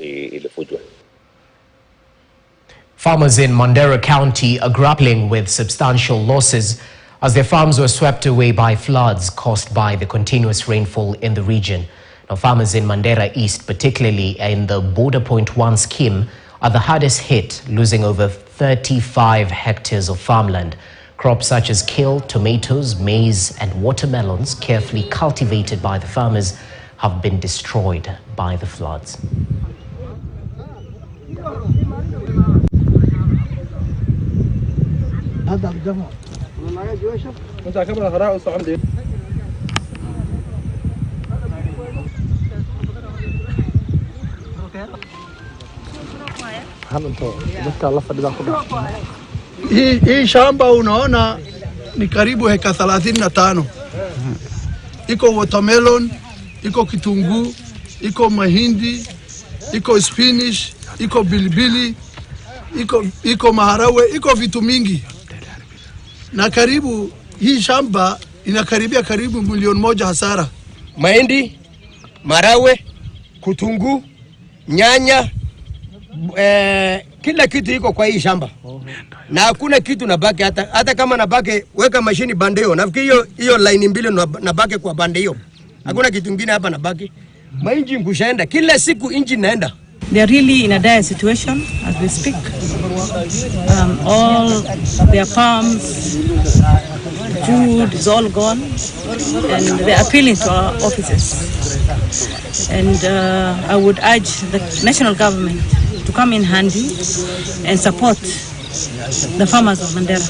ilifutwe. Farmers in Mandera County are grappling with substantial losses as their farms were swept away by floods caused by the continuous rainfall in the region. Now, farmers in Mandera East, particularly in the Border Point 1 scheme, are the hardest hit, losing over 35 hectares of farmland. Crops such as kale, tomatoes, maize and watermelons, carefully cultivated by the farmers, have been destroyed by the floods. Hii shamba unaona ni karibu heka 35. Iko watermelon, iko kitunguu, iko mahindi, iko spinach, iko bilibili, iko maharawe, iko vitu mingi. Na karibu hii shamba inakaribia karibu 1 milioni hasara. Mahindi, maharawe, kitunguu, nyanya, kila kitu iko kwa hii shamba. Na hakuna kitu nabaki, hata kama nabaki weka mashini bande hiyo. Nafikiri hiyo line mbili nabaki kwa bande hiyo. Hakuna kitu kingine hapa nabaki. Mainji ngushaenda kila siku inji naenda. They are really in a dire situation as we speak. All their farms, food is all gone, and they are appealing to our officers. And I would urge the national government to come in handy and support the farmers of Mandera.